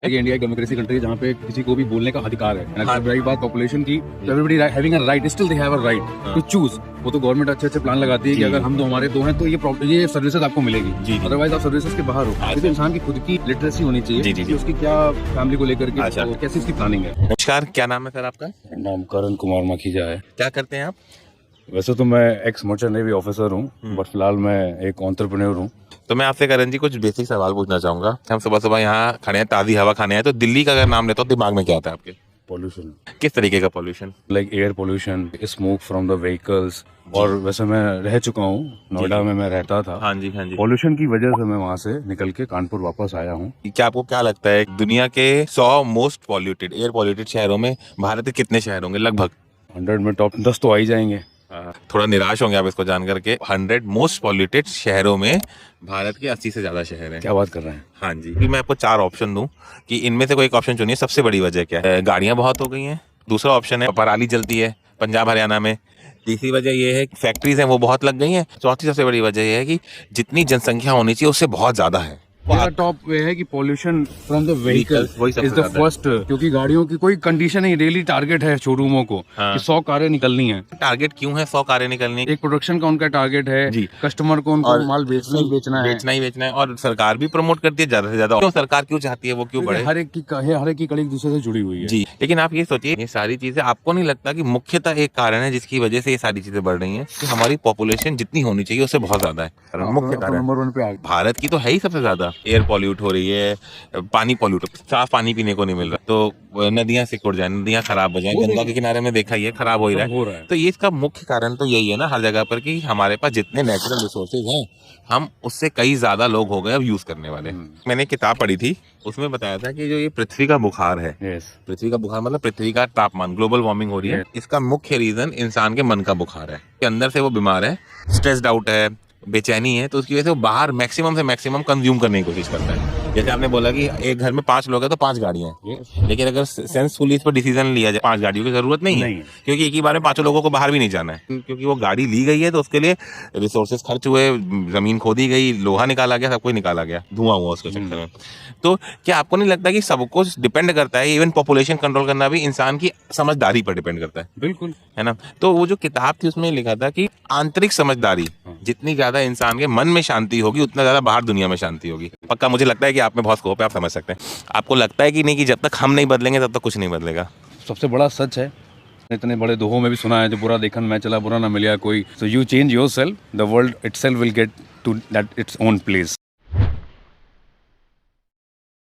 India एक democracy country है जहाँ पे किसी को भी बोलने का अधिकार है। रही बात पॉपुलेशन की, everybody having a right, still they have a right to choose. वो तो गवर्नमेंट अच्छे प्लान लगाती है कि अगर हम दो हमारे दो हैं तो ये सर्विसेज आपको मिलेगी, अदरवाइज आप सर्विसेज के बाहर हो। तो इंसान की खुद की लिटरेसी होनी चाहिए कि उसकी क्या फैमिली को लेकर के कैसी इसकी प्लानिंग है। नमस्कार, क्या नाम है सर आपका? नाम करण कुमार मखीजा है। क्या करते हैं आप? वैसे तो मैं एक्स मर्चेंट नेवी ऑफिसर हूँ, बट फिलहाल मैं एक एंटरप्रेन्योर हूँ। तो मैं आपसे करण जी कुछ बेसिक सवाल पूछना चाहूंगा। हम सुबह सुबह यहाँ खड़े हैं, ताज़ी हवा खाने हैं, तो दिल्ली का अगर नाम लेता हूँ दिमाग में क्या आता है आपके? पोल्यूशन। किस तरीके का pollution? Like air pollution, smoke from the vehicles. और वैसे मैं रह चुका हूँ नोएडा में, मैं रहता था। हाँ जी, हाँ जी। पोल्यूशन की वजह से मैं वहाँ से निकल के कानपुर वापस आया हूँ। क्या आपको क्या लगता है दुनिया के 100 मोस्ट पॉल्यूटेड एयर पॉल्यूटेड शहरों में भारत के कितने शहर होंगे लगभग? 100 में टॉप 10 तो आ ही जाएंगे। थोड़ा निराश होंगे आप इसको जान करके। 100 मोस्ट पॉल्यूटेड शहरों में भारत के 80 से ज्यादा शहर हैं। क्या बात कर रहे हैं? हाँ जी। मैं आपको 4 ऑप्शन दूं कि इनमें से कोई एक ऑप्शन चुनिए। सबसे बड़ी वजह क्या है? गाड़ियां बहुत हो गई हैं। दूसरा ऑप्शन है पराली जलती है पंजाब हरियाणा में। तीसरी वजह ये है कि फैक्ट्रीज हैं वो बहुत लग गई हैं। चौथी सबसे बड़ी वजह ये है कि जितनी जनसंख्या होनी चाहिए उससे बहुत ज्यादा है। टॉप वे है कि pollution from the vehicle is the first, क्योंकि गाड़ियों की कोई कंडीशन नहीं, डेली टारगेट है शोरूमों को कि 100 कारें निकलनी है। टारगेट क्यों है 100 कारें निकलनी? एक प्रोडक्शन का उनका टारगेट है जी, कस्टमर को उनको माल बेचना ही बेचना है। और सरकार भी प्रमोट करती है ज्यादा से ज्यादा। सरकार क्यों चाहती है वो क्यों बढ़े? हर एक की कड़ी एक दूसरे से जुड़ी हुई है जी। लेकिन आप ये सोचिए, ये सारी चीजें आपको नहीं लगता कि मुख्यतः एक कारण है जिसकी वजह से ये सारी चीजें बढ़ रही हैं कि हमारी पॉपुलेशन जितनी होनी चाहिए उससे बहुत ज्यादा है। मुख्य कारण नंबर 1 पे आ भारत की तो है ही सबसे ज्यादा। एयर पॉल्यूट हो रही है, पानी पॉल्यूट, साफ पानी पीने को नहीं मिल रहा, तो नदियां सिकुड़ जाए, नदियां खराब हो जाए। गंगा के किनारे में देखा ही है खराब हो ही रहा है। तो ये इसका मुख्य कारण तो यही है ना हर जगह पर कि हमारे पास जितने नेचुरल रिसोर्सेज हैं हम उससे कई ज्यादा लोग हो गए अब यूज करने वाले। मैंने एक किताब पढ़ी थी, उसमें बताया था कि जो ये पृथ्वी का बुखार है, पृथ्वी का बुखार मतलब पृथ्वी का तापमान, ग्लोबल वार्मिंग हो रही है, इसका मुख्य रीजन इंसान के मन का बुखार है। कि अंदर से वो बीमार है, स्ट्रेस्ड आउट है, बेचैनी है, तो उसकी वजह से वो बाहर मैक्सिमम से मैक्सिमम कंज्यूम करने की कोशिश करता है। जैसे आपने बोला कि एक घर में 5 लोग हैं तो 5 गाड़ियां हैं, लेकिन अगर सेंसफुली इस पर डिसीजन लिया जाए 5 गाड़ियों की जरूरत नहीं है, क्योंकि एक ही बार में 5 लोगों को बाहर भी नहीं जाना है। क्योंकि वो गाड़ी ली गई है तो उसके लिए रिसोर्सेज खर्च हुए, जमीन खोदी गई, लोहा निकाला गया, सब कुछ निकाला गया, धुआं हुआ उसके चक्कर में। तो क्या आपको नहीं लगता कि सब कुछ डिपेंड करता है, इवन पॉपुलेशन कंट्रोल करना भी इंसान की समझदारी पर डिपेंड करता है? बिल्कुल, है ना। तो वो जो किताब थी उसमें लिखा था कि आंतरिक समझदारी, जितनी ज्यादा इंसान के मन में शांति होगी उतना ज्यादा बाहर दुनिया में शांति होगी। पक्का मुझे लगता है कि आप में बहुत स्कोप है, आप समझ सकते हैं। आपको लगता है कि नहीं कि जब तक हम नहीं बदलेंगे तब तक कुछ नहीं बदलेगा? सबसे बड़ा सच है, इतने बड़े दोहों में भी सुना है, जो बुरा देखन मैं चला बुरा ना मिलिया कोई। So you change yourself, the world itself will get to that its own place.